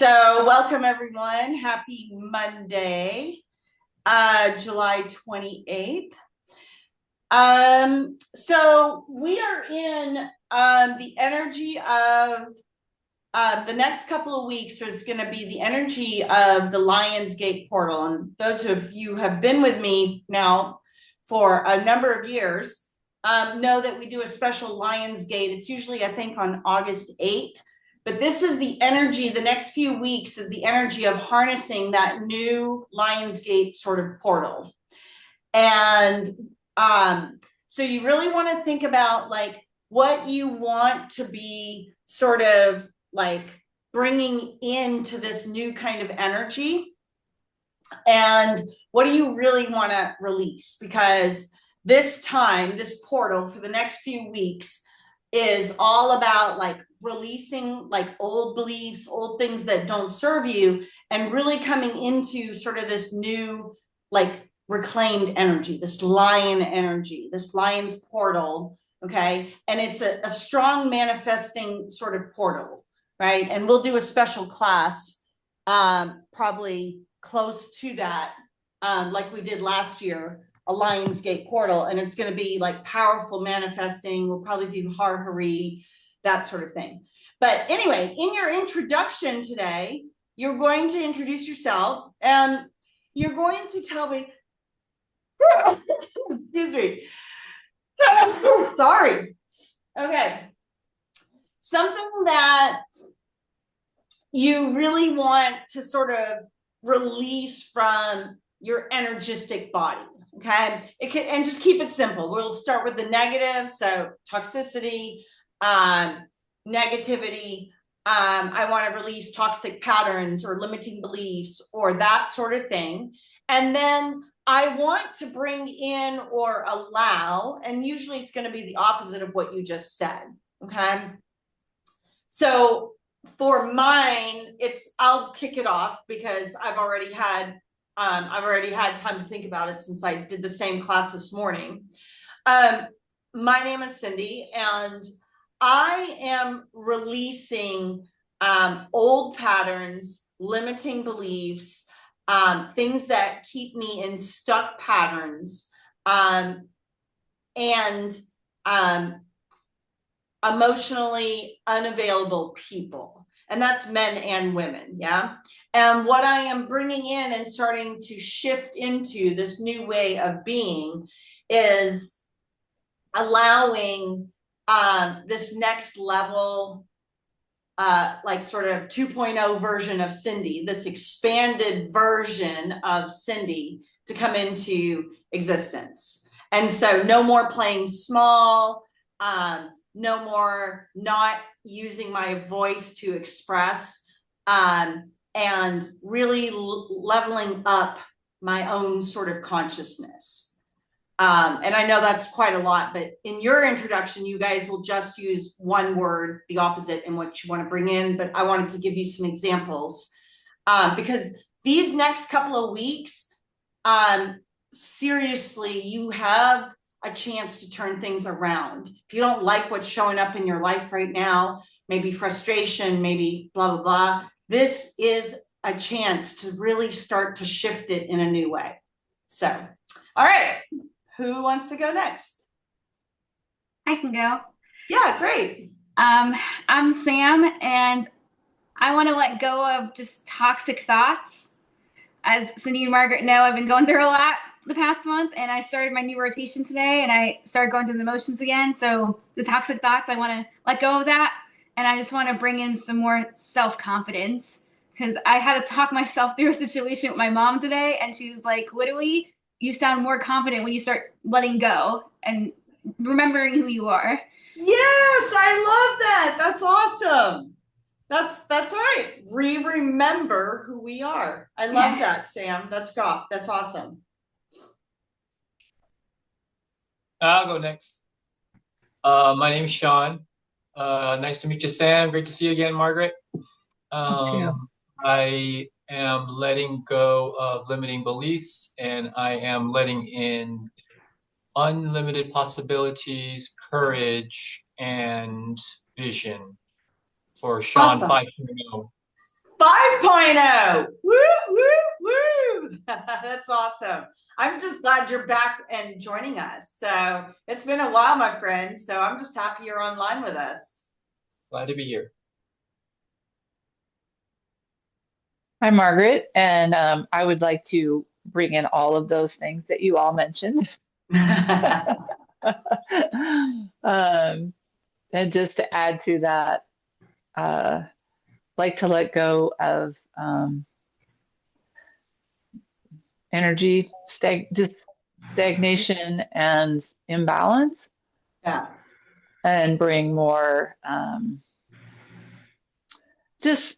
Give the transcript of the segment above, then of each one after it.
So welcome everyone. Happy Monday, July 28th. So we are in the energy of the next couple of weeks. So it's going to be the energy of the Lion's Gate portal. And those of you who have been with me now for a number of years know that we do a special Lion's Gate. It's usually, I think, on August 8th. But this is the energy, the next few weeks is the energy of harnessing that new Lionsgate sort of portal. And so you really want to think about like what you want to be sort of like bringing into this new kind of energy. And what do you really want to release? Because this time, this portal for the next few weeks is all about like releasing like old beliefs, old things that don't serve you, and really coming into sort of this new like reclaimed energy, this lion energy, this lion's portal. Okay. And it's a strong manifesting sort of portal, right? And we'll do a special class probably close to that, like we did last year, a Lion's Gate portal, and it's going to be like powerful manifesting. We'll probably do Hari, that sort of thing. But anyway, in your introduction today, you're going to introduce yourself and you're going to tell me, excuse me, sorry. Okay. Something that you really want to sort of release from your energetic body. Okay. And just keep it simple. We'll start with the negative. So toxicity, negativity. I want to release toxic patterns or limiting beliefs or that sort of thing. And then I want to bring in or allow, and usually it's going to be the opposite of what you just said. Okay. So for mine, I'll kick it off because I've already had time to think about it since I did the same class this morning. My name is Cindy, and I am releasing old patterns, limiting beliefs, things that keep me in stuck patterns, and emotionally unavailable people. And that's men and women, yeah? And what I am bringing in and starting to shift into this new way of being is allowing this next level, like sort of 2.0 version of Cindy, this expanded version of Cindy to come into existence. And so no more playing small, no more not using my voice to express, and really leveling up my own sort of consciousness. And I know that's quite a lot, but in your introduction, you guys will just use one word, the opposite, in what you want to bring in. But I wanted to give you some examples because these next couple of weeks, seriously, you have a chance to turn things around. If you don't like what's showing up in your life right now, maybe frustration, maybe blah, blah, blah, this is a chance to really start to shift it in a new way. So, all right, who wants to go next? I can go. Yeah, great. I'm Sam, and I want to let go of just toxic thoughts. As Cindy and Margaret know, I've been going through a lot the past month, and I started my new rotation today, and I started going through the motions again. So the toxic thoughts, I want to let go of that, and I just want to bring in some more self-confidence because I had to talk myself through a situation with my mom today, and she was like, literally, you sound more confident when you start letting go and remembering who you are. Yes, I love that. That's awesome. That's right. We remember who we are. I love Yeah. that, Sam. That's awesome. I'll go next. My name is Sean. Nice to meet you, Sam. Great to see you again, Margaret. I am letting go of limiting beliefs, and I am letting in unlimited possibilities, courage, and vision for Sean Awesome. 5.0. 5.0. Woo, woo, woo. That's awesome. I'm just glad you're back and joining us. So it's been a while, my friend. So I'm just happy you're online with us. Glad to be here. Hi, Margaret, and I would like to bring in all of those things that you all mentioned. And just to add to that, like to let go of energy, just stagnation and imbalance, Yeah. and bring more just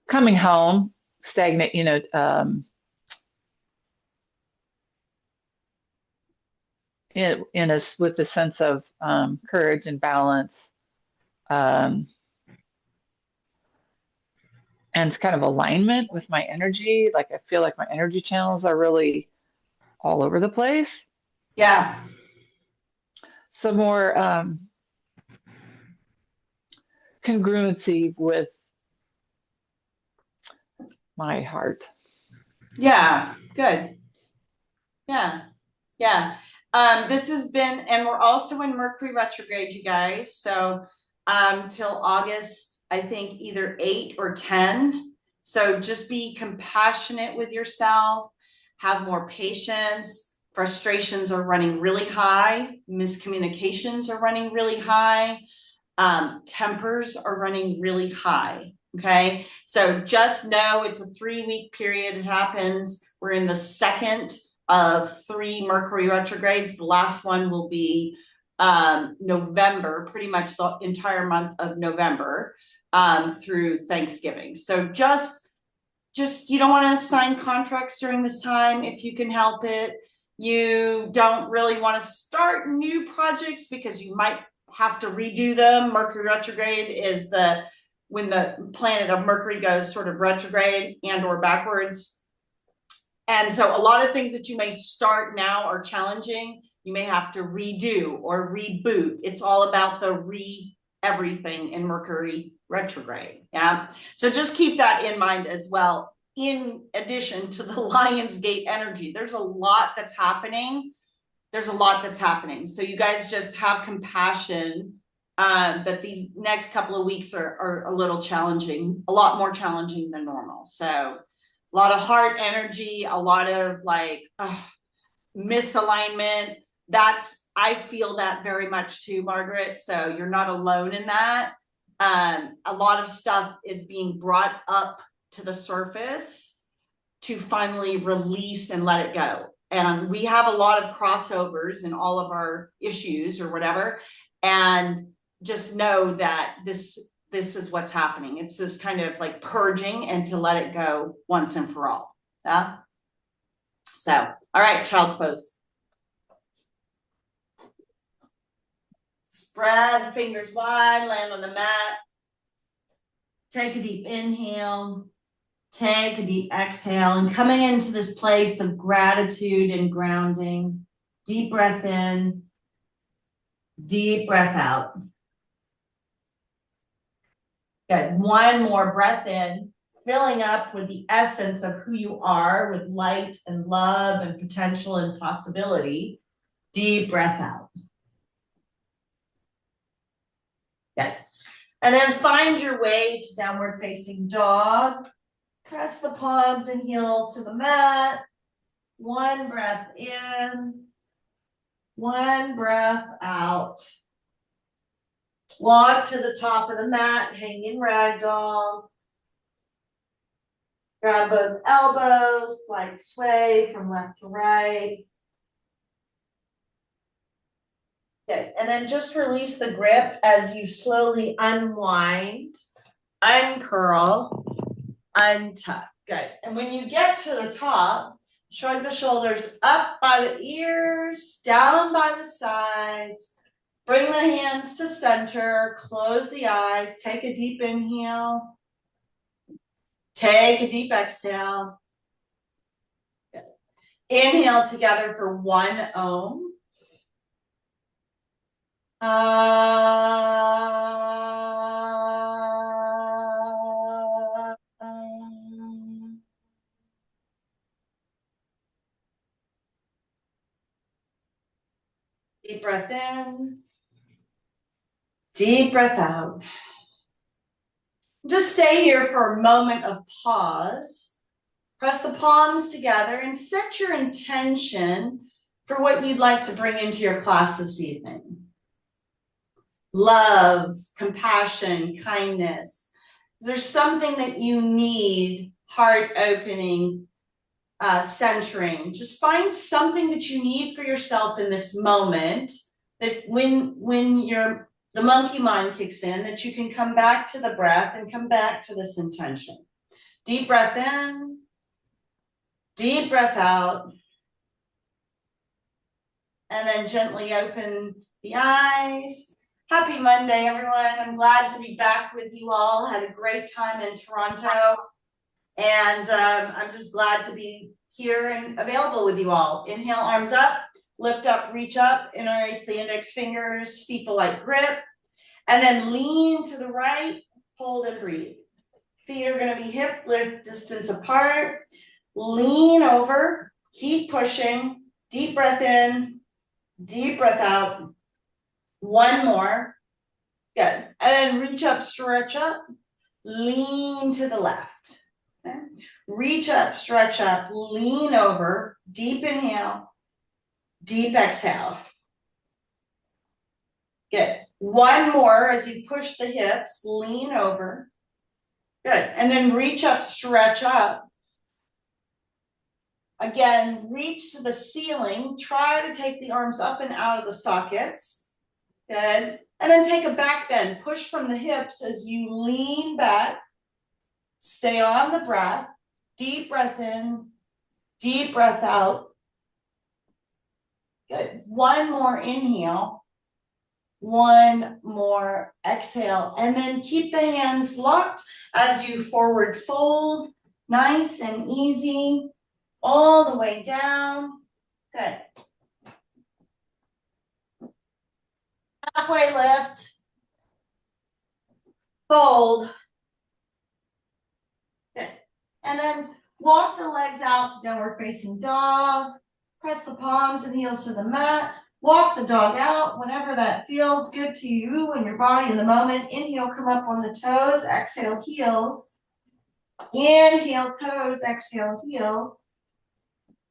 coming home, stagnate, in us with a sense of courage and balance, and kind of alignment with my energy. Like I feel like my energy channels are really all over the place. Yeah. Some more congruency with my heart. Yeah. Good. Yeah. Yeah. This has been, and we're also in Mercury retrograde, you guys. So till August, I think either 8 or 10. So just be compassionate with yourself, have more patience. Frustrations are running really high, miscommunications are running really high, tempers are running really high. Okay, so just know it's a 3-week period. It happens. We're in the second of 3 Mercury retrogrades. The last one will be November, pretty much the entire month of November through Thanksgiving. So just you don't want to sign contracts during this time if you can help it. You don't really want to start new projects because you might have to redo them. Mercury retrograde is when the planet of Mercury goes sort of retrograde and or backwards. And so a lot of things that you may start now are challenging. You may have to redo or reboot. It's all about the everything in Mercury retrograde. Yeah. So just keep that in mind as well. In addition to the Lion's Gate energy, there's a lot that's happening. So you guys just have compassion. But these next couple of weeks are a little challenging, a lot more challenging than normal. So a lot of heart energy, a lot of misalignment. I feel that very much too, Margaret. So you're not alone in that. A lot of stuff is being brought up to the surface to finally release and let it go. And we have a lot of crossovers in all of our issues or whatever. And just know that this is what's happening. It's this kind of like purging and to let it go once and for all. Yeah. So, all right, child's pose. Spread the fingers wide, land on the mat. Take a deep inhale. Take a deep exhale, and coming into this place of gratitude and grounding. Deep breath in, deep breath out. Good. One more breath in, filling up with the essence of who you are, with light and love and potential and possibility. Deep breath out. Good. And then find your way to downward facing dog. Press the palms and heels to the mat. One breath in, one breath out. Walk to the top of the mat, hanging ragdoll. Grab both elbows, slight sway from left to right. Good. And then just release the grip as you slowly unwind, uncurl, untuck. Good. And when you get to the top, shrug the shoulders up by the ears, down by the sides. Bring the hands to center, close the eyes, take a deep inhale. Take a deep exhale. Good. Inhale together for 1 Om. Deep breath in. Deep breath out. Just stay here for a moment of pause. Press the palms together and set your intention for what you'd like to bring into your class this evening. Love, compassion, kindness. Is there something that you need? Heart opening, centering. Just find something that you need for yourself in this moment, that when the monkey mind kicks in, that you can come back to the breath and come back to this intention. Deep breath in, deep breath out, and then gently open the eyes. Happy Monday, everyone. I'm glad to be back with you all. Had a great time in Toronto, and I'm just glad to be here and available with you all. Inhale, arms up, lift up, reach up, interlace the index fingers, steeple-like grip, and then lean to the right, hold and breathe. Feet are going to be hip width distance apart. Lean over, keep pushing, deep breath in, deep breath out. One more. Good. And then reach up, stretch up, lean to the left. Okay. Reach up, stretch up, lean over, deep inhale, deep exhale. Good. One more as you push the hips, lean over. Good. And then reach up, stretch up. Again, reach to the ceiling. Try to take the arms up and out of the sockets. Good. And then take a back bend. Push from the hips as you lean back. Stay on the breath. Deep breath in. Deep breath out. Good. One more inhale. One more exhale. And then keep the hands locked as you forward fold. Nice and easy. All the way down. Good. Halfway lift. Fold. Good. And then walk the legs out to downward facing dog. Press the palms and heels to the mat. Walk the dog out whenever that feels good to you and your body in the moment. Inhale, come up on the toes. Exhale, heels. Inhale, toes. Exhale, heels.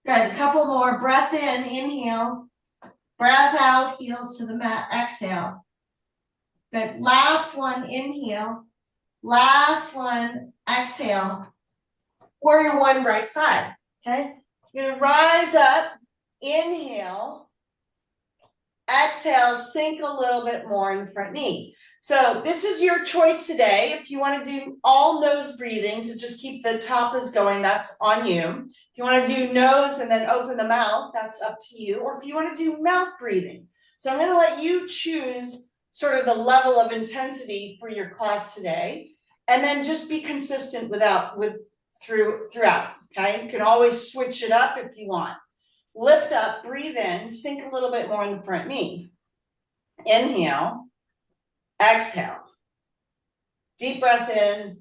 Good. A couple more. Breath in. Inhale. Breath out. Heels to the mat. Exhale. Good. Last one. Inhale. Last one. Exhale. Warrior one, right side. Okay. You're going to rise up. Inhale. Exhale, sink a little bit more in the front knee. So this is your choice today. If you want to do all nose breathing to just keep the tapas going, that's on you. If you want to do nose and then open the mouth, that's up to you. Or if you want to do mouth breathing. So I'm going to let you choose sort of the level of intensity for your class today. And then just be consistent throughout. Okay, you can always switch it up if you want. Lift up, breathe in, sink a little bit more in the front knee. Inhale, exhale. Deep breath in,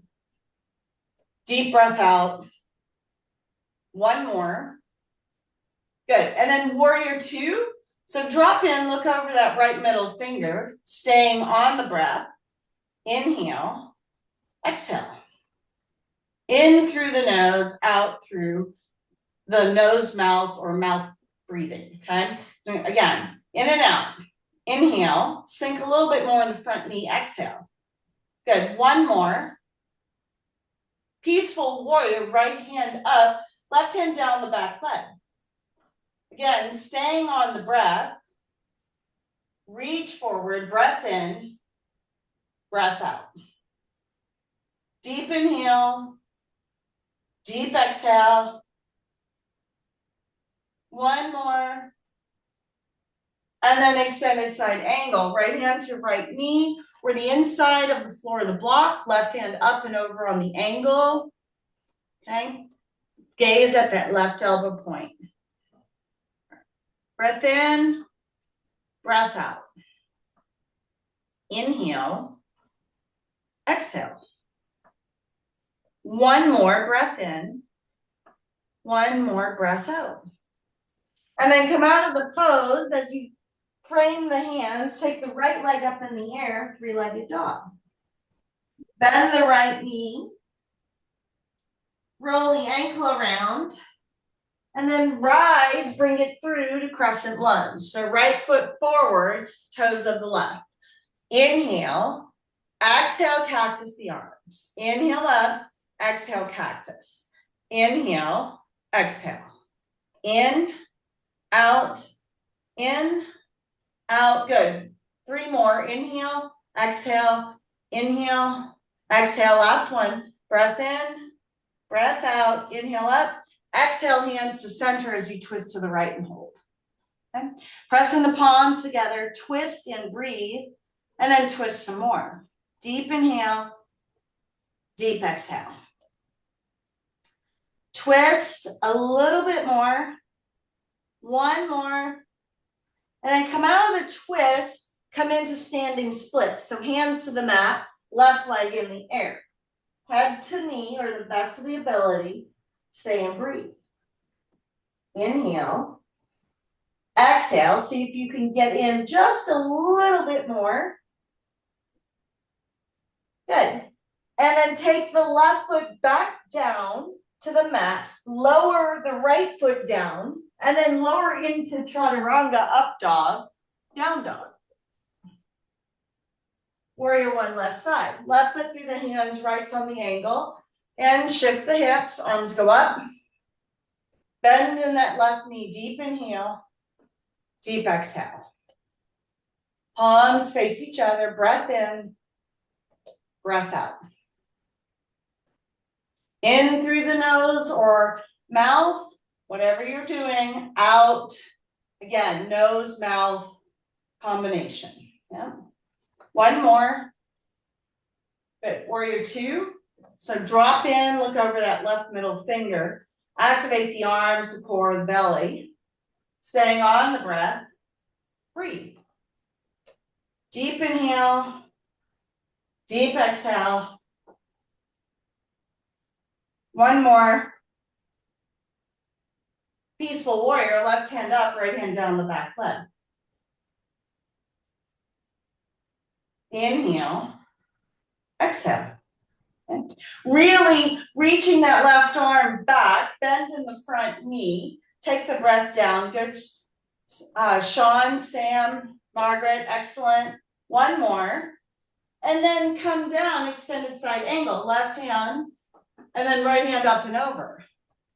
deep breath out. One more. Good. And then warrior two. So drop in, look over that right middle finger, staying on the breath. Inhale, exhale. In through the nose, out through the nose, mouth, or mouth breathing, okay? So again, in and out. Inhale, sink a little bit more in the front knee, exhale. Good, one more. Peaceful warrior, right hand up, left hand down the back leg. Again, staying on the breath. Reach forward, breath in, breath out. Deep inhale, deep exhale. One more. And then extended side angle, right hand to right knee, or the inside of the floor of the block, left hand up and over on the angle. Okay. Gaze at that left elbow point. Breath in, breath out. Inhale, exhale. One more breath in, one more breath out. And then come out of the pose as you frame the hands, take the right leg up in the air, three-legged dog. Bend the right knee, roll the ankle around, and then rise, bring it through to crescent lunge. So right foot forward, toes of the left. Inhale, exhale, cactus the arms. Inhale up, exhale, cactus. Inhale, exhale. In, out, good. 3 more. Inhale, exhale, inhale, exhale. Last one. Breath in, breath out. Inhale up. Exhale, hands to center as you twist to the right and hold. Okay. Pressing the palms together, twist and breathe, and then twist some more. Deep inhale, deep exhale. Twist a little bit more. One more. And then come out of the twist, come into standing split. So hands to the mat, left leg in the air. Head to knee, or the best of the ability. Stay and breathe. Inhale. Exhale. See if you can get in just a little bit more. Good. And then take the left foot back down to the mat. Lower the right foot down. And then lower into chaturanga, up dog, down dog. Warrior one, left side. Left foot through the hands, right's on the angle. And shift the hips, arms go up. Bend in that left knee, deep inhale, deep exhale. Palms face each other, breath in, breath out. In through the nose or mouth, whatever you're doing, out. Again, nose, mouth combination. Yeah. One more. Good. Warrior two. So drop in, look over that left middle finger. Activate the arms, the core, the belly. Staying on the breath. Breathe. Deep inhale. Deep exhale. One more. Peaceful warrior, left hand up, right hand down the back leg. Inhale, exhale. Okay. Really reaching that left arm back, bend in the front knee, take the breath down. Good. Sean, Sam, Margaret, excellent. One more. And then come down, extended side angle, left hand, and then right hand up and over.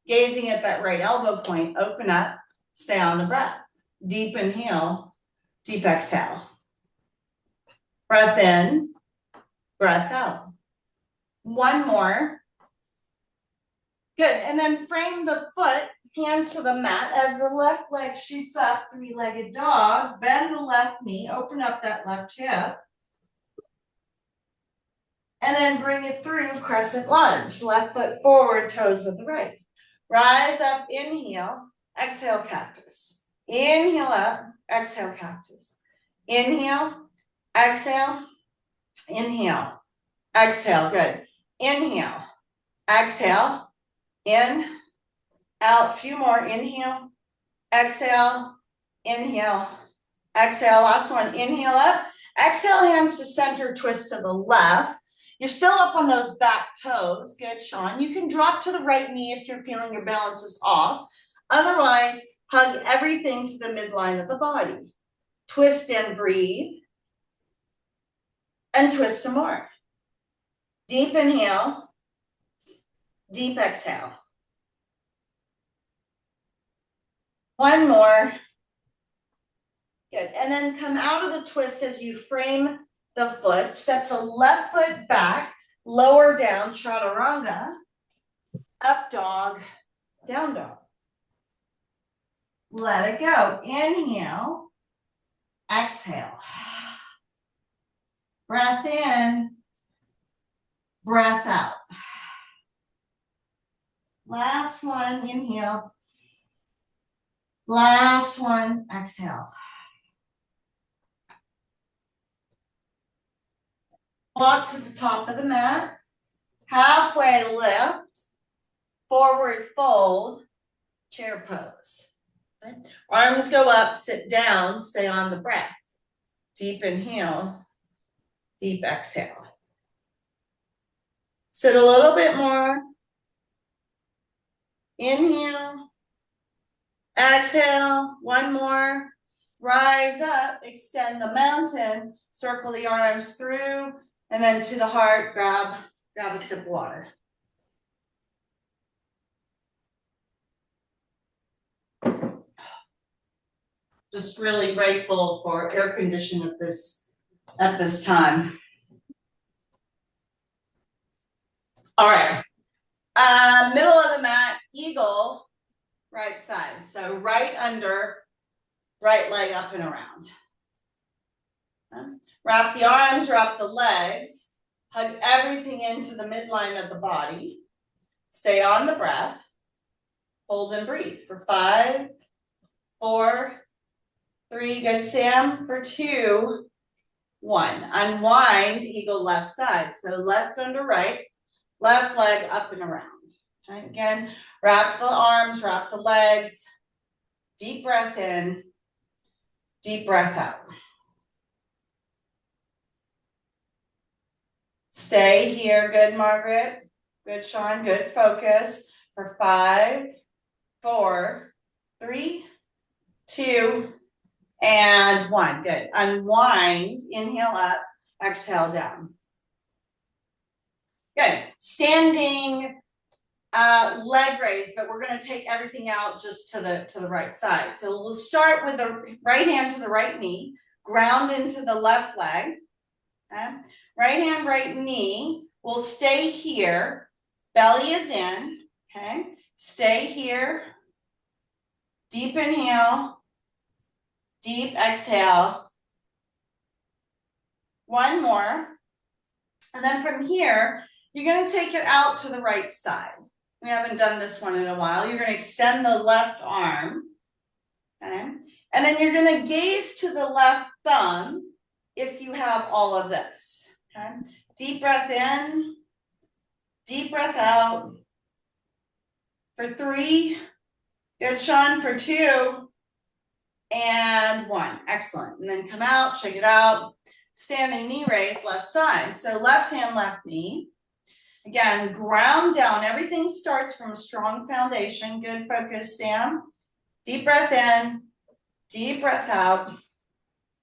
Gazing at that right elbow point, open up, stay on the breath. Deep inhale, deep exhale. Breath in, breath out. One more. Good, and then frame the foot, hands to the mat as the left leg shoots up, three-legged dog. Bend the left knee, open up that left hip. And then bring it through crescent lunge. Left foot forward, toes of the right. Rise up, inhale, exhale, cactus. Inhale up, exhale, cactus. Inhale, exhale, inhale, exhale, good. Inhale, exhale, in, out, few more, inhale, exhale, inhale, exhale, last one, inhale up, exhale, hands to center, twist to the left. You're still up on those back toes. Good, Sean. You can drop to the right knee if you're feeling your balance is off. Otherwise, hug everything to the midline of the body. Twist and breathe. And twist some more. Deep inhale. Deep exhale. One more. Good. And then come out of the twist as you frame the foot, step the left foot back, lower down, chaturanga, up dog, down dog. Let it go. Inhale, exhale. Breath in, breath out. Last one, inhale. Last one, exhale. Walk to the top of the mat, halfway lift, forward fold, chair pose. Okay. Arms go up, sit down, stay on the breath. Deep inhale, deep exhale. Sit a little bit more. Inhale, exhale, one more. Rise up, extend the mountain, circle the arms through, and then to the heart, grab a sip of water. Just really grateful for air conditioning at this time. All right. Middle of the mat, eagle, right side. So right under, right leg up and around. Wrap the arms, wrap the legs, hug everything into the midline of the body. Stay on the breath. Hold and breathe for 5, 4, 3, good Sam, for 2, 1. Unwind, eagle left side. So left under right, left leg up and around. Okay, again, wrap the arms, wrap the legs. Deep breath in, deep breath out. Stay here, good Margaret, good Sean, good focus for 5, 4, 3, 2, and 1. Good. Unwind, inhale up, exhale down. Good. Standing leg raise, but we're going to take everything out just to the right side. So we'll start with the right hand to the right knee, ground into the left leg. Okay. Right hand, right knee. We'll stay here. Belly is in. Okay. Stay here. Deep inhale. Deep exhale. One more. And then from here, you're going to take it out to the right side. We haven't done this one in a while. You're going to extend the left arm. Okay. And then you're going to gaze to the left thumb if you have all of this. Okay. Deep breath in. Deep breath out. For 3. Good, Sean, for 2. And 1. Excellent. And then come out, shake it out. Standing knee raise, left side. So left hand, left knee. Again, ground down. Everything starts from a strong foundation. Good focus, Sam. Deep breath in, deep breath out.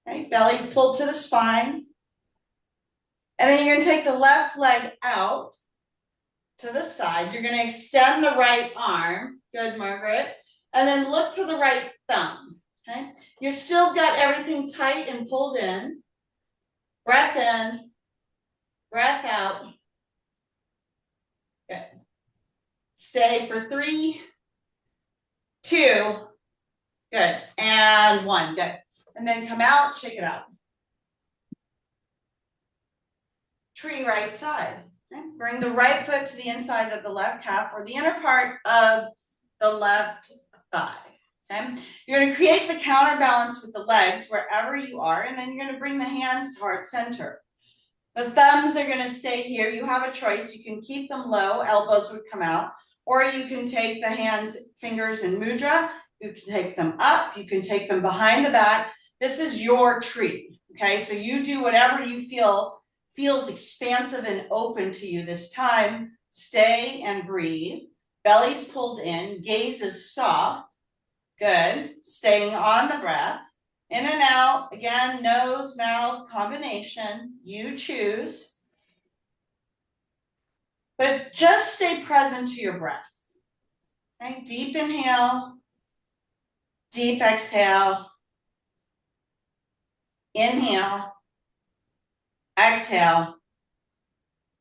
Okay, belly's pulled to the spine. And then you're going to take the left leg out to the side. You're going to extend the right arm. Good, Margaret. And then look to the right thumb. Okay, you still got everything tight and pulled in. Breath in, breath out. Good. Stay for 3, 2, good, and 1, good. And then come out, shake it out. Tree right side. Okay. Bring the right foot to the inside of the left calf or the inner part of the left thigh. Okay. You're going to create the counterbalance with the legs wherever you are, and then you're going to bring the hands to heart center. The thumbs are going to stay here. You have a choice. You can keep them low, elbows would come out, or you can take the hands, fingers in mudra. You can take them up. You can take them behind the back. This is your tree. Okay, so you do whatever you feel feels expansive and open to you this time. Stay and breathe. Belly's pulled in. Gaze is soft. Good. Staying on the breath. In and out. Again, nose, mouth combination. You choose. But just stay present to your breath. Okay? Deep inhale. Deep exhale. Inhale. Exhale.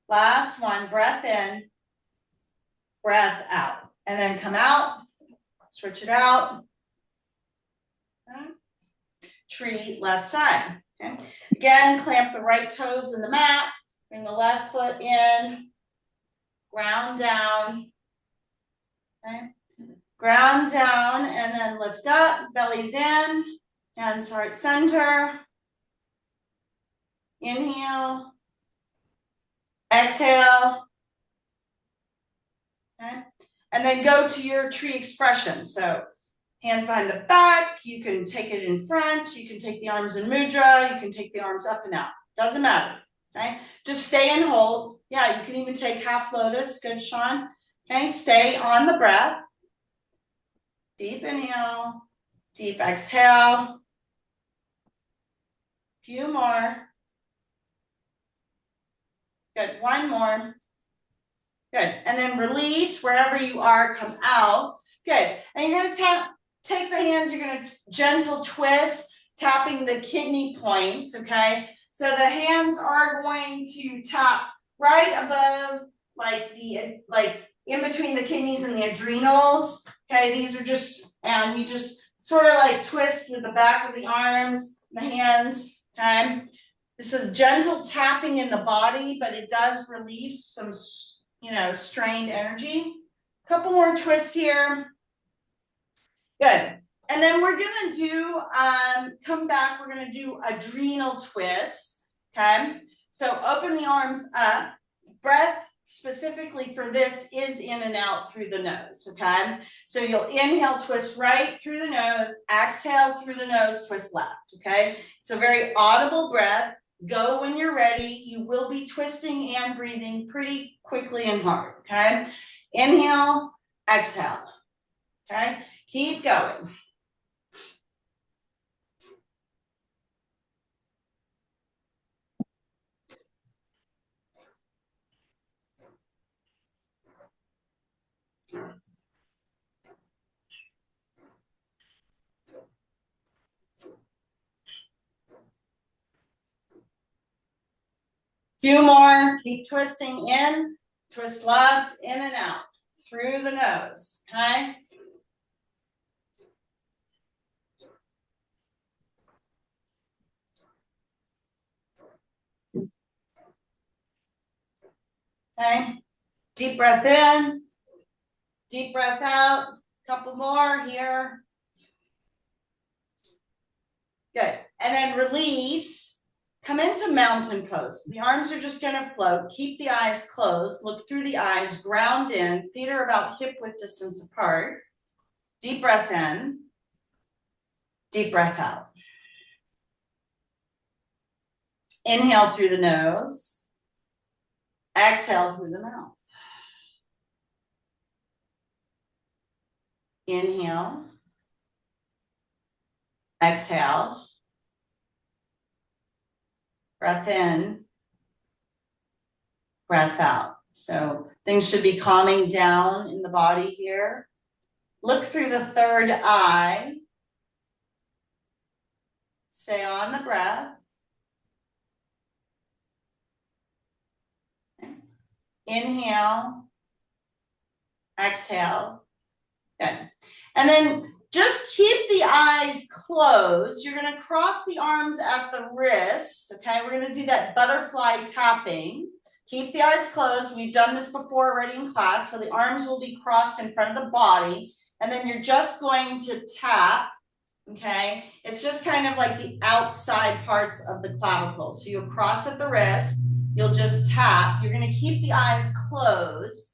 Last one. Breath in. Breath out. And then come out. Switch it out. Okay. Tree left side. Okay. Again, clamp the right toes in the mat. Bring the left foot in. Ground down. Okay. Ground down and then lift up. Belly's in. Hands heart center. Inhale. Exhale. Okay. And then go to your tree expression. So Hands behind the back. You can take it in front. You can take the arms in mudra. You can take the arms up and out. Doesn't matter. Okay. Just stay and hold. Yeah, you can even take half lotus. Good, Sean. Okay. Stay on the breath. Deep inhale. Deep exhale. Few more. Good. One more. Good. And then release wherever you are. Come out. Good. And you're going to take the hands. You're going to gentle twist, tapping the kidney points. Okay. So the hands are going to tap right above, like in between the kidneys and the adrenals. Okay. These are just, and you just sort of like twist with the back of the arms, the hands. Okay. This is gentle tapping in the body, but it does relieve some, strained energy. A couple more twists here. Good. And then we're going to do, come back, we're going to do adrenal twist. Okay. So open the arms up. Breath specifically for this is in and out through the nose. Okay. So you'll inhale, twist right through the nose, exhale through the nose, twist left. Okay. It's a very audible breath. Go when you're ready. You will be twisting and breathing pretty quickly and hard. Okay. Inhale, exhale. Okay. Keep going. Few more. Keep twisting in, twist left, in and out through the nose. Okay. Okay. Deep breath in, deep breath out. Couple more here. Good. And then release. Come into mountain pose. The arms are just going to float. Keep the eyes closed. Look through the eyes. Ground in. Feet are about hip width distance apart. Deep breath in. Deep breath out. Inhale through the nose. Exhale through the mouth. Inhale. Exhale. Breath in. Breath out. So things should be calming down in the body here. Look through the third eye. Stay on the breath. Inhale. Exhale. Good. And then just keep the eyes closed. You're going to cross the arms at the wrist. Okay, we're going to do that butterfly tapping. Keep the eyes closed. We've done this before already in class. So the arms will be crossed in front of the body. And then you're just going to tap. Okay, it's just kind of like the outside parts of the clavicle. So you'll cross at the wrist. You'll just tap. You're going to keep the eyes closed.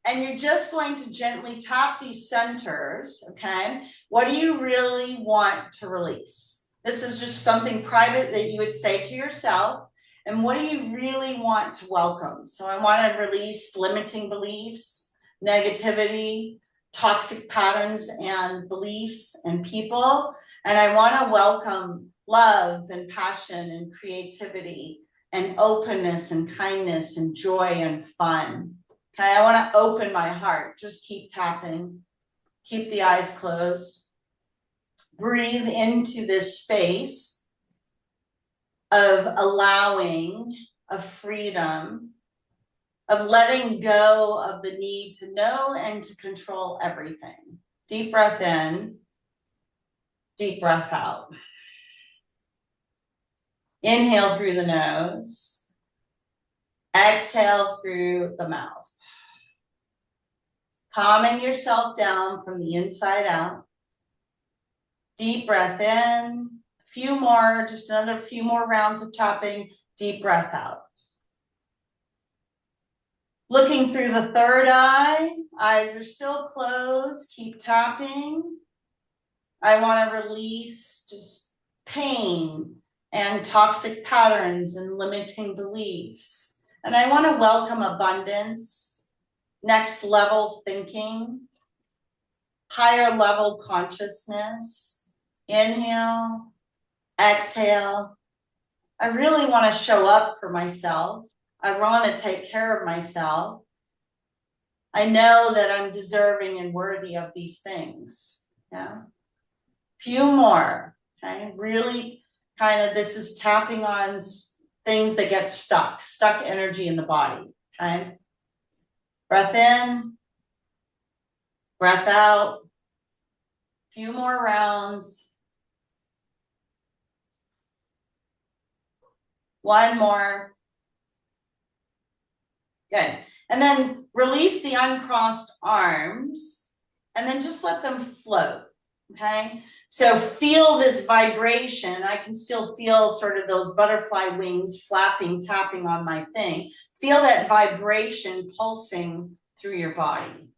And you're just going to gently tap these centers, okay? What do you really want to release? This is just something private that you would say to yourself. And what do you really want to welcome? So I want to release limiting beliefs, negativity, toxic patterns and beliefs and people. And I want to welcome love and passion and creativity and openness and kindness and joy and fun. Okay, I want to open my heart. Just keep tapping. Keep the eyes closed. Breathe into this space of allowing, of freedom, of letting go of the need to know and to control everything. Deep breath in. Deep breath out. Inhale through the nose. Exhale through the mouth. Calming yourself down from the inside out. Deep breath in. A few more, just another few more rounds of tapping. Deep breath out. Looking through the third eye. Eyes are still closed. Keep tapping. I want to release just pain and toxic patterns and limiting beliefs. And I want to welcome abundance, next level thinking, higher level consciousness. Inhale, exhale. I really want to show up for myself. I want to take care of myself. I know that I'm deserving and worthy of these things. Yeah. Few more. Okay. Really kind of, this is tapping on things that get stuck energy in the body. Okay. Breath in, breath out. Few more rounds. One more. Good. And then release the uncrossed arms and then just let them float. Okay. So feel this vibration. I can still feel sort of those butterfly wings flapping, tapping on my thing. Feel that vibration pulsing through your body.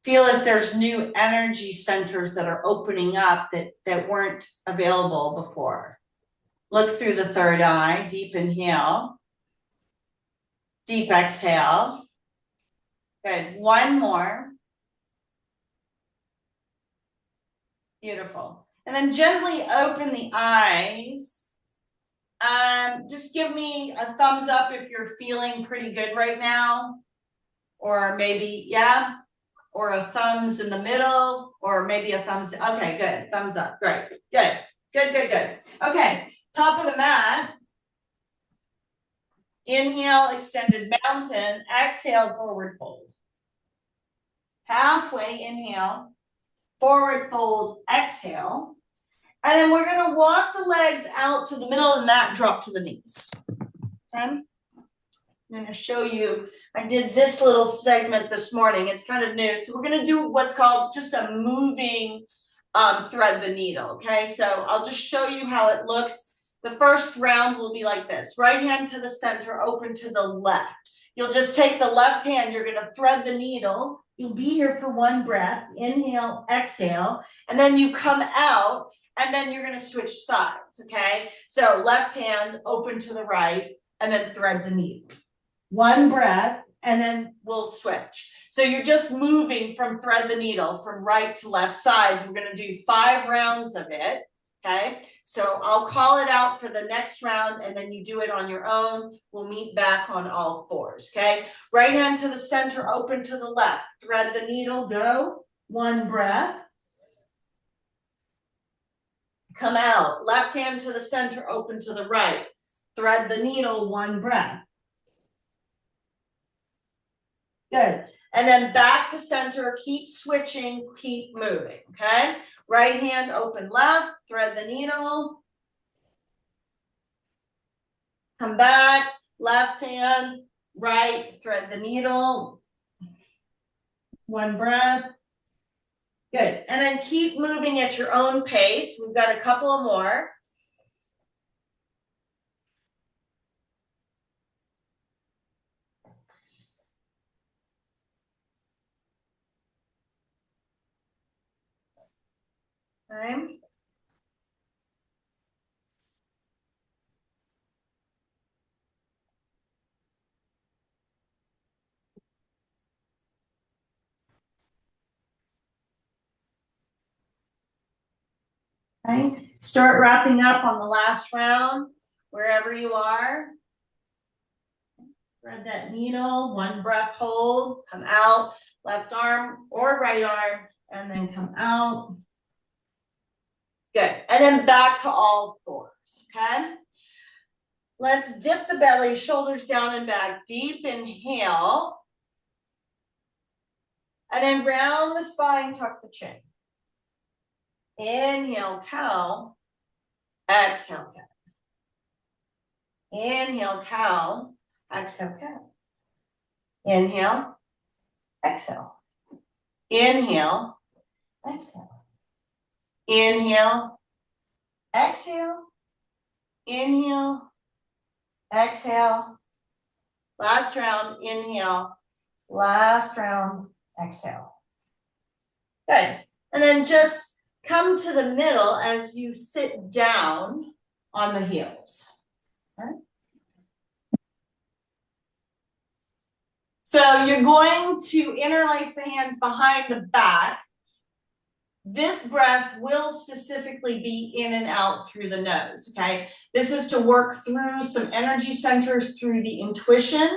Feel if there's new energy centers that are opening up that weren't available before. Look through the third eye, deep inhale, deep exhale. Good, one more. Beautiful. And then gently open the eyes. Just give me a thumbs up if you're feeling pretty good right now. Or maybe, yeah, or a thumbs in the middle, or maybe a thumbs, okay, good, thumbs up, great, good, good, good, good. Okay, top of the mat. Inhale, extended mountain, exhale, forward fold. Halfway, inhale, forward fold, exhale. And then we're gonna walk the legs out to the middle of the mat, drop to the knees. Okay? I'm gonna show you, I did this little segment this morning, it's kind of new. So we're gonna do what's called just a moving thread the needle, okay? So I'll just show you how it looks. The first round will be like this, right hand to the center, open to the left. You'll just take the left hand, you're gonna thread the needle. You'll be here for one breath, inhale, exhale, and then you come out, and then you're gonna switch sides, okay? So left hand, open to the right, and then thread the needle. One breath, and then we'll switch. So you're just moving from thread the needle from right to left sides. We're gonna do 5 rounds of it, okay? So I'll call it out for the next round, and then you do it on your own. We'll meet back on all fours, okay? Right hand to the center, open to the left. Thread the needle, go. One breath. Come out. Left hand to the center, open to the right. Thread the needle, one breath. Good. And then back to center, keep switching, keep moving, okay? Right hand open left, thread the needle. Come back, left hand, right, thread the needle. One breath. Good. And then keep moving at your own pace. We've got a couple more. Okay. Okay. Start wrapping up on the last round, wherever you are. Thread that needle, one breath hold, come out, left arm or right arm, and then come out. Good. And then back to all fours, okay? Let's dip the belly, shoulders down and back. Deep inhale. And then round the spine, tuck the chin. Inhale, cow. Exhale, cow. Inhale, cow. Exhale, cow. Inhale, exhale. Inhale, exhale. Inhale, exhale. Inhale, exhale. Last round, inhale. Last round, exhale. Good. And then just come to the middle as you sit down on the heels. Okay. So you're going to interlace the hands behind the back. This breath will specifically be in and out through the nose, okay? This is to work through some energy centers through the intuition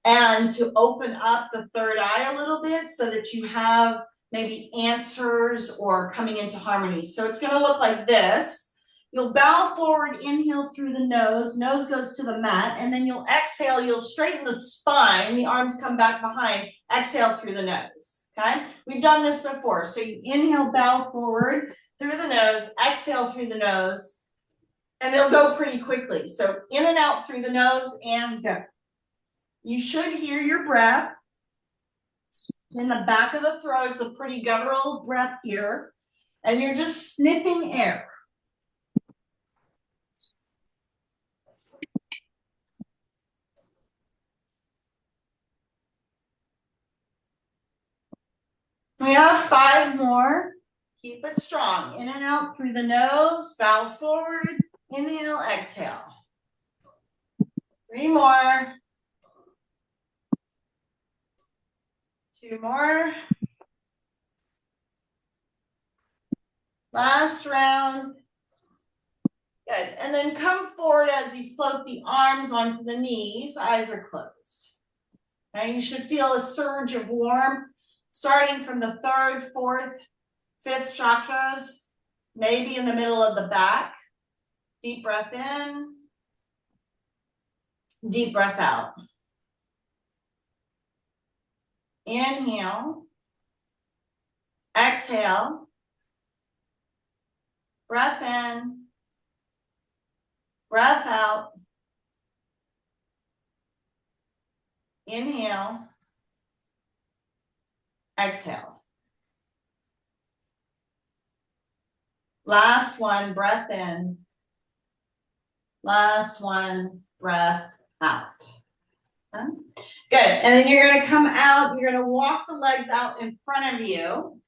and to open up the third eye a little bit so that you have maybe answers or coming into harmony. So it's gonna look like this. You'll bow forward, inhale through the nose goes to the mat, and then you'll exhale, you'll straighten the spine, the arms come back behind, exhale through the nose. Okay, we've done this before. So you inhale, bow forward through the nose, exhale through the nose, and it'll go pretty quickly. So in and out through the nose and go. You should hear your breath in the back of the throat. It's a pretty guttural breath here, and you're just snipping air. We have 5 more. Keep it strong. In and out through the nose, bow forward, inhale, exhale. 3 more. 2 more. Last round. Good. And then come forward as you float the arms onto the knees. Eyes are closed. Now you should feel a surge of warmth starting from the 3rd, 4th, 5th chakras, maybe in the middle of the back. Deep breath in. Deep breath out. Inhale. Exhale. Breath in. Breath out. Inhale. Exhale. Last one, breath in. Last one, breath out. Okay. Good. And then you're going to come out. You're going to walk the legs out in front of you.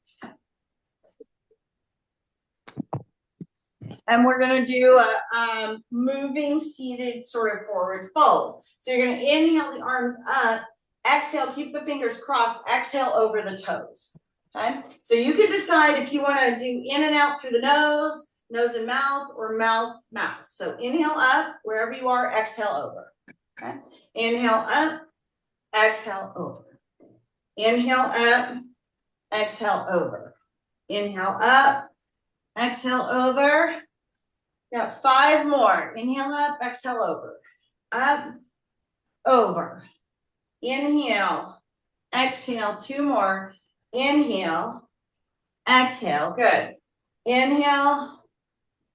And we're going to do a moving seated sort of forward fold. So you're going to inhale the arms up. Exhale, keep the fingers crossed. Exhale over the toes. Okay. So you can decide if you want to do in and out through the nose and mouth, or mouth. So inhale up, wherever you are, exhale over. Okay. Inhale up, exhale over. Inhale up, exhale over. Inhale up, exhale over. Got 5 more. Inhale up, exhale over. Up, over. Inhale, exhale. 2 more. Inhale, exhale. Good. Inhale,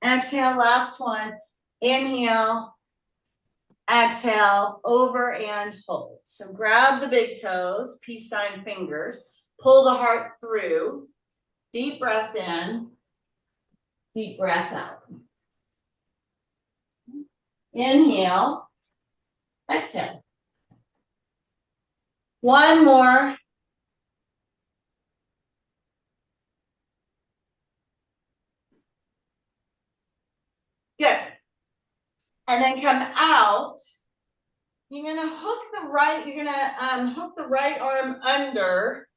exhale. Last one. Inhale, exhale, over and hold. So grab the big toes, peace sign fingers, pull the heart through, deep breath in, deep breath out. Inhale, exhale. 1 more. Good. And then come out. You're gonna hook the right arm under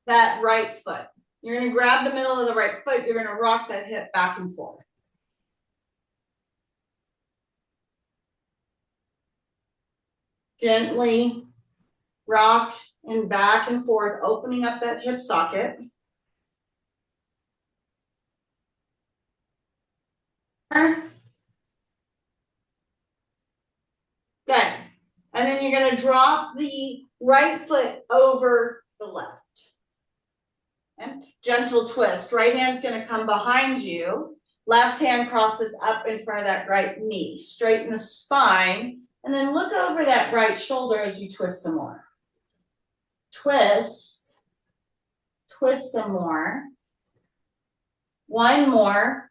that right foot. You're gonna grab the middle of the right foot. You're gonna rock that hip back and forth. Gently rock and back and forth, opening up that hip socket. Good. And then you're going to drop the right foot over the left. Okay. Gentle twist. Right hand's going to come behind you. Left hand crosses up in front of that right knee. Straighten the spine. And then look over that right shoulder as you twist some more. Twist. Twist some more. 1 more.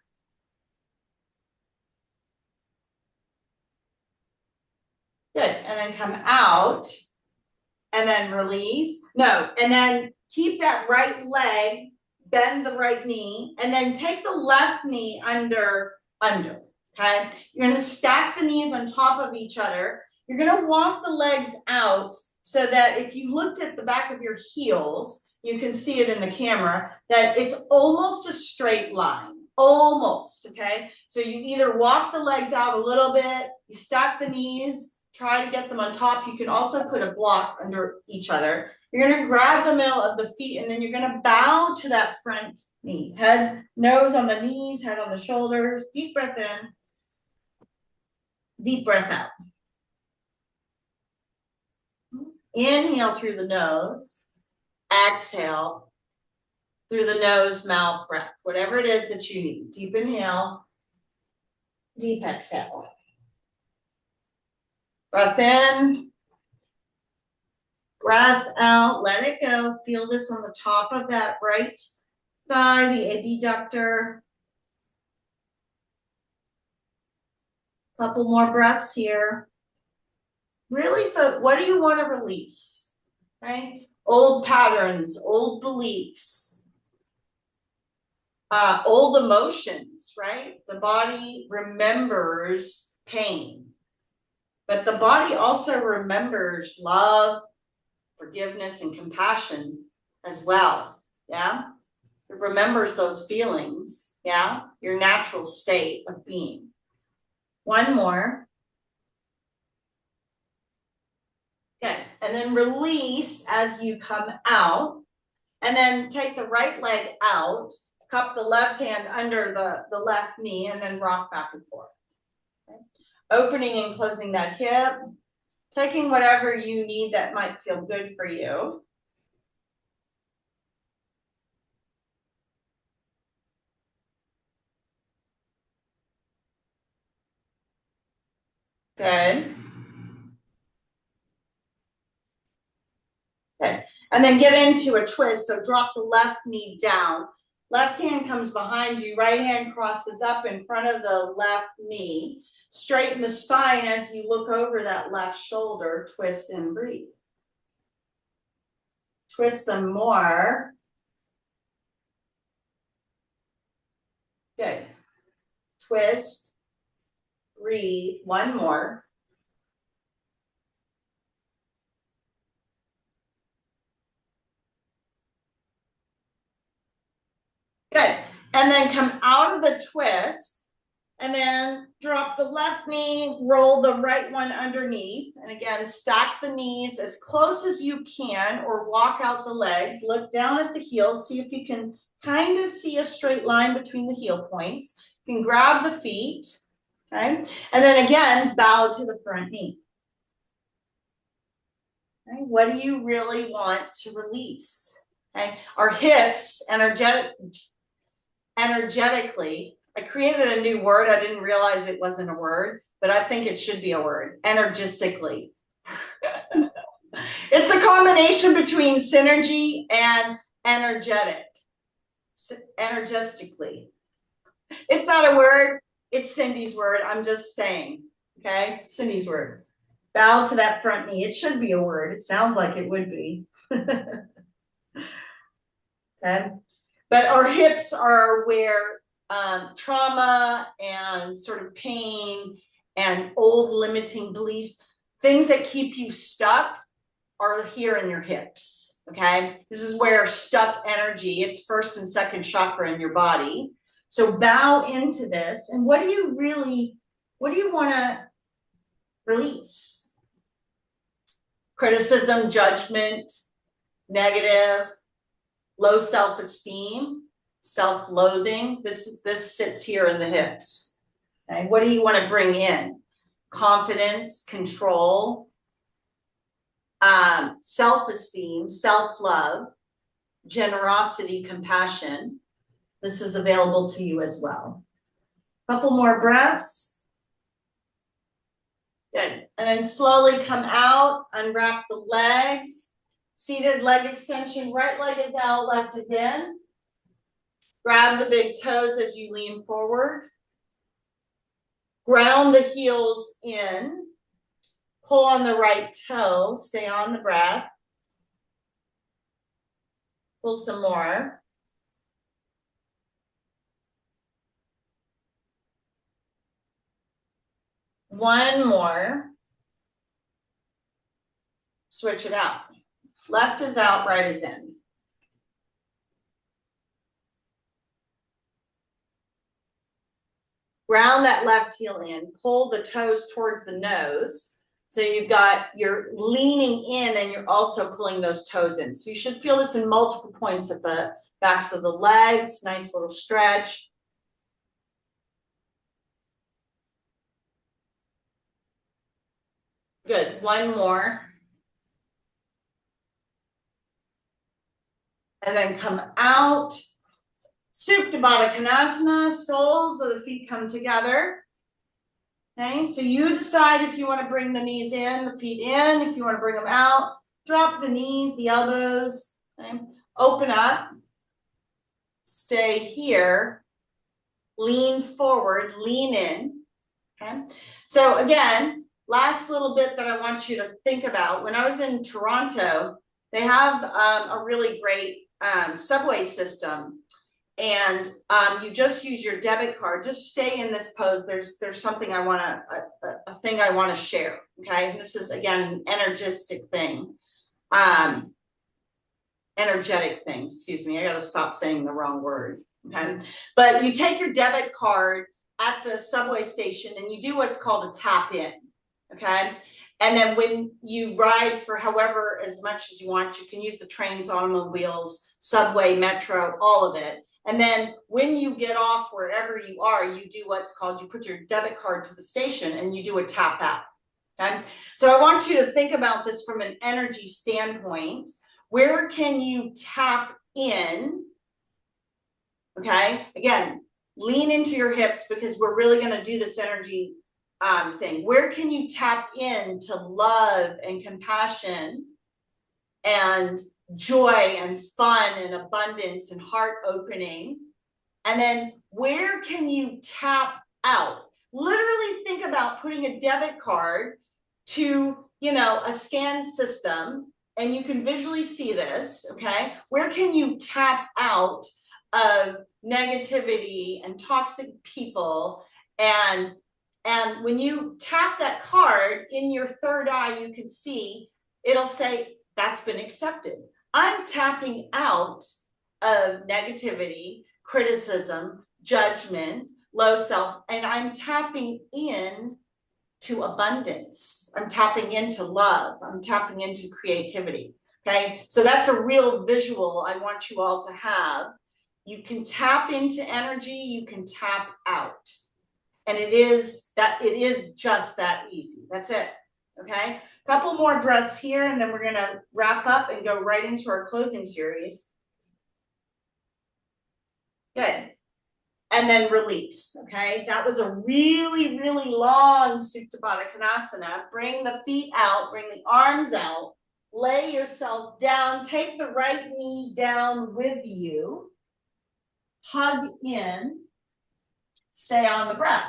Good. And then come out. And then release. No. And then keep that right leg bend the right knee, and then take the left knee under, okay? You're gonna stack the knees on top of each other. You're gonna walk the legs out so that if you looked at the back of your heels, you can see it in the camera, that it's almost a straight line, almost, okay? So you either walk the legs out a little bit, you stack the knees, try to get them on top. You can also put a block under each other. You're gonna grab the middle of the feet and then you're gonna bow to that front knee. Head, nose on the knees, head on the shoulders. Deep breath in, deep breath out. Inhale through the nose, exhale through the nose, mouth, breath, whatever it is that you need. Deep inhale, deep exhale. Breath in, breath out, let it go. Feel this on the top of that right thigh, the abductor. Couple more breaths here. Really, what do you want to release? Right? Old patterns, old beliefs, old emotions, right? The body remembers pain, but the body also remembers love, forgiveness, and compassion as well. Yeah. It remembers those feelings. Yeah. Your natural state of being. One more. Okay. And then release as you come out. And then take the right leg out. Cup the left hand under the left knee and then rock back and forth. Okay. Opening and closing that hip. Taking whatever you need that might feel good for you. Good. Okay. And then get into a twist. So drop the left knee down. Left hand comes behind you. Right hand crosses up in front of the left knee. Straighten the spine as you look over that left shoulder. Twist and breathe. Twist some more. Good. Twist. Breathe. One more. Good. And then come out of the twist and then drop the left knee, roll the right one underneath. And again, stack the knees as close as you can or walk out the legs. Look down at the heels. See if you can kind of see a straight line between the heel points. You can grab the feet. Okay. And then again, bow to the front knee. Okay. What do you really want to release? Okay. Our hips, energetically, I created a new word. I didn't realize it wasn't a word, but I think it should be a word. Energistically. It's a combination between synergy and energetic. Energistically. It's not a word. It's Cindy's word. I'm just saying. Okay? Cindy's word. Bow to that front knee. It should be a word. It sounds like it would be. Okay? But our hips are where trauma and sort of pain and old limiting beliefs, things that keep you stuck, are here in your hips. Okay. This is where stuck energy, it's first and second chakra in your body. So bow into this. And what do you want to release? Criticism, judgment, negative, low self-esteem, self-loathing. This sits here in the hips. Okay? What do you want to bring in? Confidence, control, self-esteem, self-love, generosity, compassion. This is available to you as well. Couple more breaths. Good. And then slowly come out, unwrap the legs. Seated leg extension, right leg is out, left is in. Grab the big toes as you lean forward. Ground the heels in. Pull on the right toe, stay on the breath. Pull some more. One more. Switch it out. Left is out, right is in. Ground that left heel in, pull the toes towards the nose. So you're leaning in and you're also pulling those toes in. So you should feel this in multiple points at the backs of the legs, nice little stretch. Good, one more. And then come out. Supta Baddha Konasana, soles of the feet come together. Okay, so you decide if you want to bring the knees in, the feet in, if you want to bring them out. Drop the knees, the elbows. Okay, open up. Stay here. Lean forward, lean in. Okay, so again, last little bit that I want you to think about. When I was in Toronto, they have a really great subway system. And you just use your debit card. Just stay in this pose. There's something I want to, a thing I want to share. Okay, this is again an energetic thing, energetic thing. Excuse me, I got to stop saying the wrong word. Okay, but you take your debit card at the subway station and you do what's called a tap in. Okay, and then when you ride for however as much as you want, you can use the trains, automobiles, subway, metro, all of it. And then when you get off wherever you are, you do what's called, you put your debit card to the station and you do a tap out. Okay, so I want you to think about this from an energy standpoint. Where can you tap in? Okay, again, lean into your hips because we're really going to do this energy thing. Where can you tap in to love and compassion and joy and fun and abundance and heart opening? And then where can you tap out? Literally think about putting a debit card to, a scan system, and you can visually see this. Okay, where can you tap out of negativity and toxic people? And when you tap that card in your third eye, you can see it'll say that's been accepted. I'm tapping out of negativity, criticism, judgment, low self, and I'm tapping in to abundance. I'm tapping into love. I'm tapping into creativity. Okay, so that's a real visual I want you all to have. You can tap into energy, you can tap out. And it is just that easy. That's it. Okay, a couple more breaths here, and then we're going to wrap up and go right into our closing series. Good. And then release. Okay, that was a really, really long Supta Baddha Konasana. Bring the feet out, bring the arms out, lay yourself down, take the right knee down with you, hug in, stay on the breath.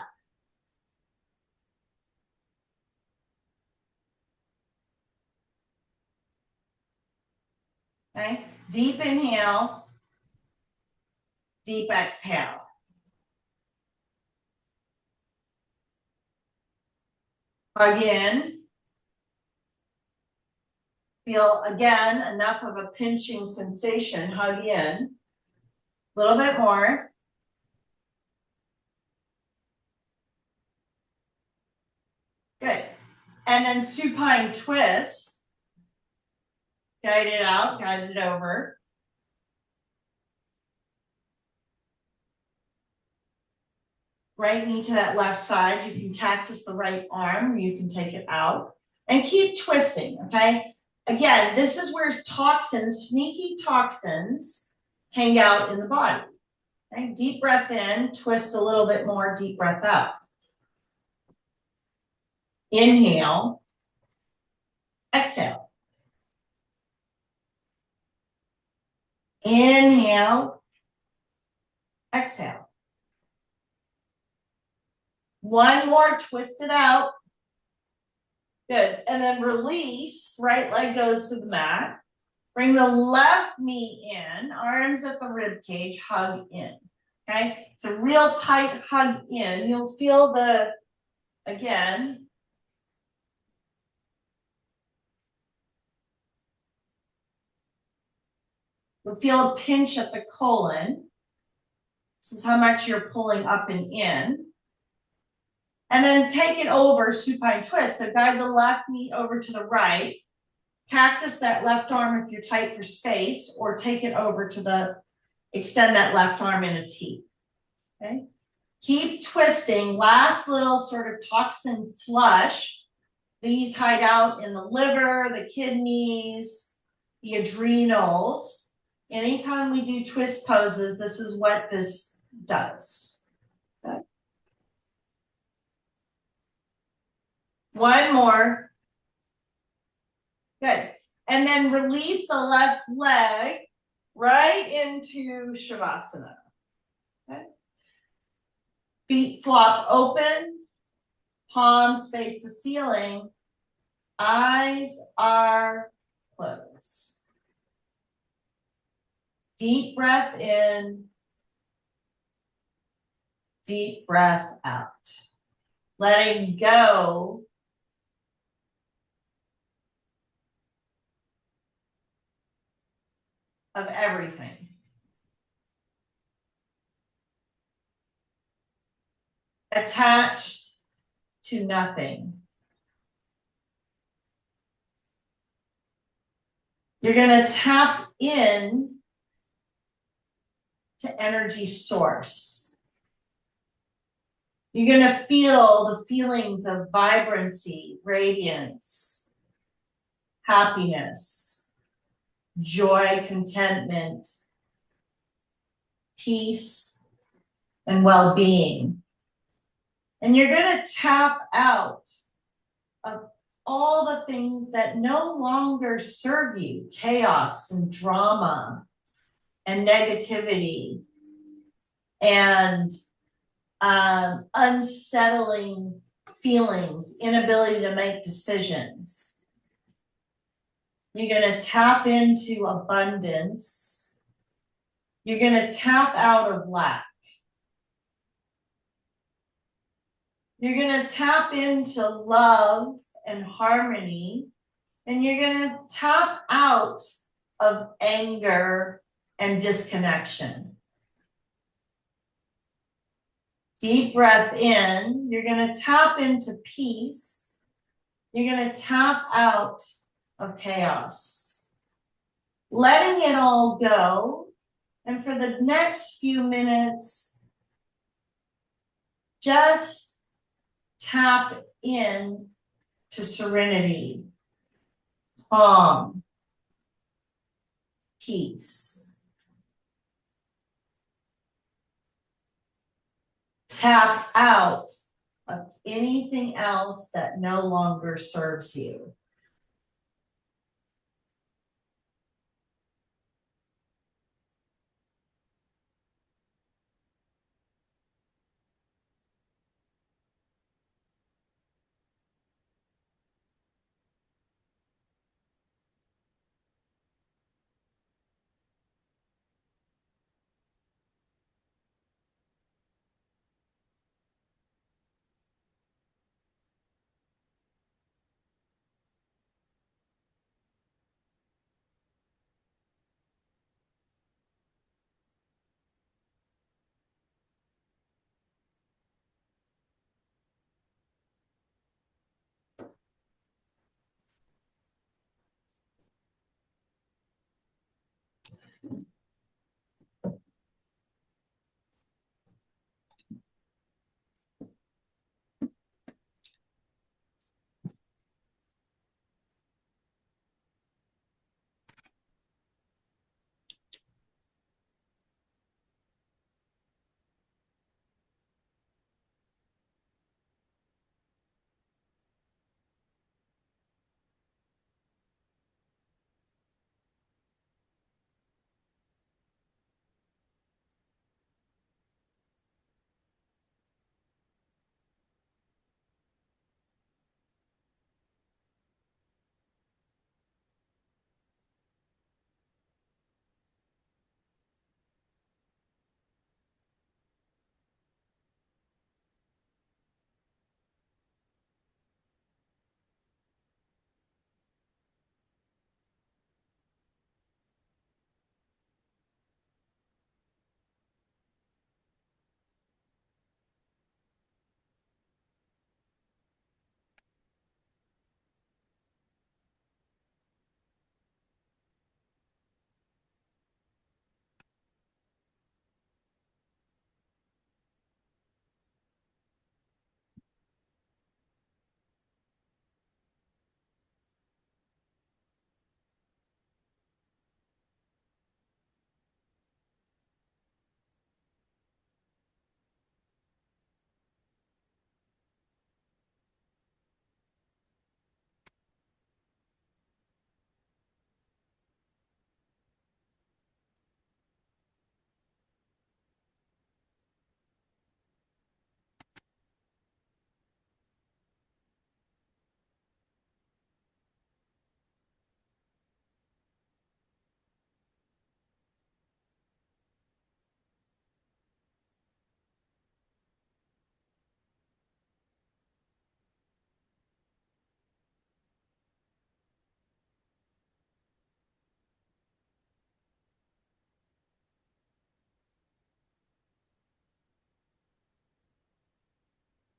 Okay, deep inhale, deep exhale. Hug in. Feel again enough of a pinching sensation. Hug in. A little bit more. Good. And then supine twist. Guide it out, guide it over. Right knee to that left side. You can cactus the right arm, or you can take it out. And keep twisting, okay? Again, this is where toxins, sneaky toxins, hang out in the body. Okay? Deep breath in, twist a little bit more, deep breath out. Inhale, exhale. Inhale, exhale. One more, twist it out. Good, and then release, right leg goes to the mat. Bring the left knee in, arms at the rib cage, hug in, okay? It's a real tight hug in. You'll feel again. We'll feel a pinch at the colon. This is how much you're pulling up and in. And then take it over, supine twist. So guide the left knee over to the right. Cactus that left arm if you're tight for space, or take it over to the, extend that left arm in a T. Okay. Keep twisting. Last little sort of toxin flush. These hide out in the liver, the kidneys, the adrenals. Anytime we do twist poses, this is what this does. Okay. One more. Good. And then release the left leg right into Shavasana. Okay. Feet flop open, palms face the ceiling, eyes are closed. Deep breath in, deep breath out. Letting go of everything. Attached to nothing. You're going to tap in to energy source. You're going to feel the feelings of vibrancy, radiance, happiness, joy, contentment, peace, and well-being. And you're going to tap out of all the things that no longer serve you, chaos and drama and negativity and unsettling feelings, inability to make decisions. You're going to tap into abundance. You're going to tap out of lack. You're going to tap into love and harmony, and you're going to tap out of anger and disconnection. Deep breath in. You're going to tap into peace. You're going to tap out of chaos. Letting it all go. And for the next few minutes, just tap in to serenity, calm, peace. Tap out of anything else that no longer serves you.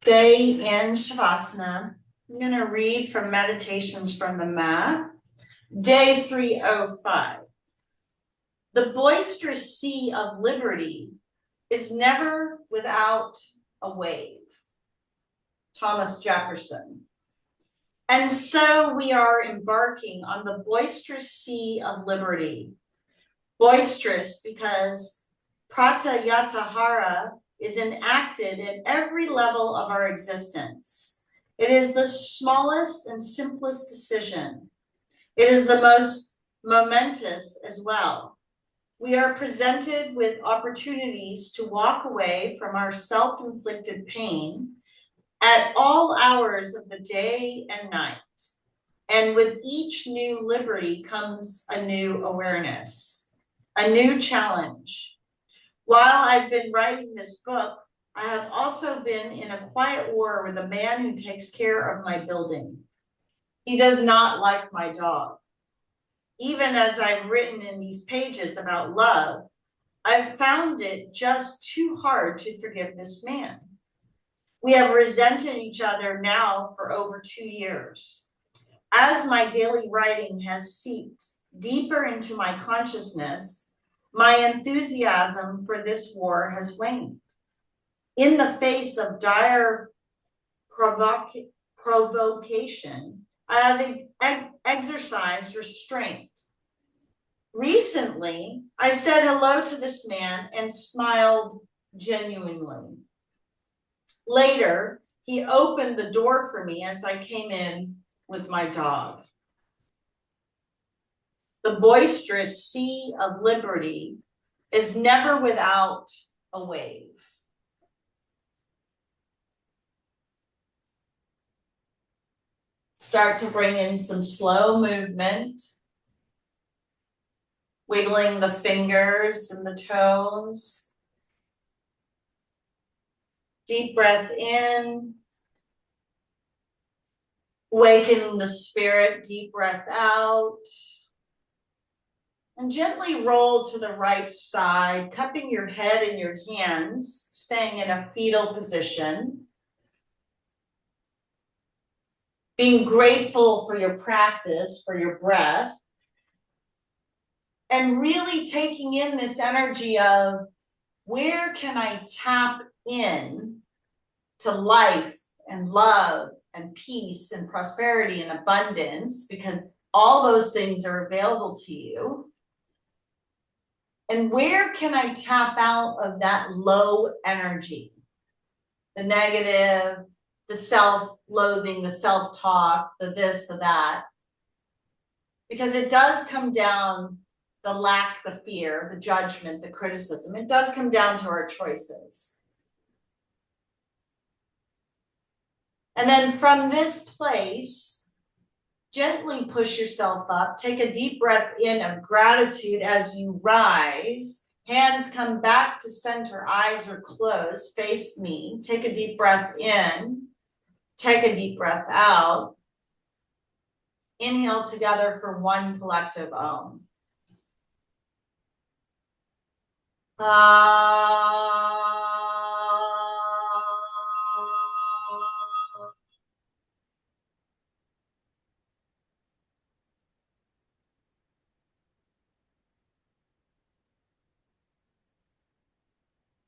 Stay in Shavasana. I'm going to read from Meditations from the Mat, day 305. The boisterous sea of liberty is never without a wave. Thomas Jefferson. And so we are embarking on the boisterous sea of liberty. Boisterous because pratyatahara is enacted at every level of our existence. It is the smallest and simplest decision. It is the most momentous as well. We are presented with opportunities to walk away from our self-inflicted pain at all hours of the day and night. And with each new liberty comes a new awareness, a new challenge. While I've been writing this book, I have also been in a quiet war with a man who takes care of my building. He does not like my dog. Even as I've written in these pages about love, I've found it just too hard to forgive this man. We have resented each other now for over 2 years. As my daily writing has seeped deeper into my consciousness, my enthusiasm for this war has waned. In the face of dire provocation, I have exercised restraint. Recently, I said hello to this man and smiled genuinely. Later, he opened the door for me as I came in with my dog. The boisterous sea of liberty is never without a wave. Start to bring in some slow movement, wiggling the fingers and the toes. Deep breath in, awakening the spirit, deep breath out. And gently roll to the right side, cupping your head in your hands, staying in a fetal position. Being grateful for your practice, for your breath. And really taking in this energy of where can I tap in to life and love and peace and prosperity and abundance, because all those things are available to you. And where can I tap out of that low energy? The negative, the self-loathing, the self-talk, the this, the that. Because it does come down, the lack, the fear, the judgment, the criticism, it does come down to our choices. And then from this place, gently push yourself up. Take a deep breath in of gratitude as you rise. Hands come back to center, eyes are closed, face me. Take a deep breath in. Take a deep breath out. Inhale together for one collective Om.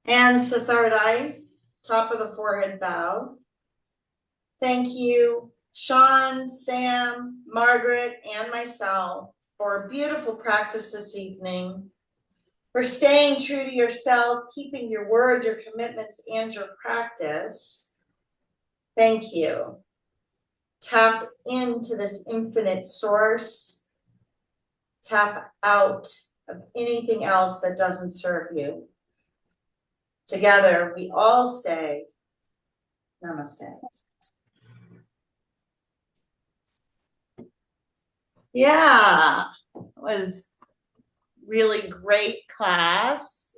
Hands to third eye, top of the forehead bow. Thank you, Sean, Sam, Margaret, and myself for a beautiful practice this evening, for staying true to yourself, keeping your word, your commitments, and your practice. Thank you. Tap into this infinite source. Tap out of anything else that doesn't serve you. Together, we all say, Namaste. Yeah, it was really great class.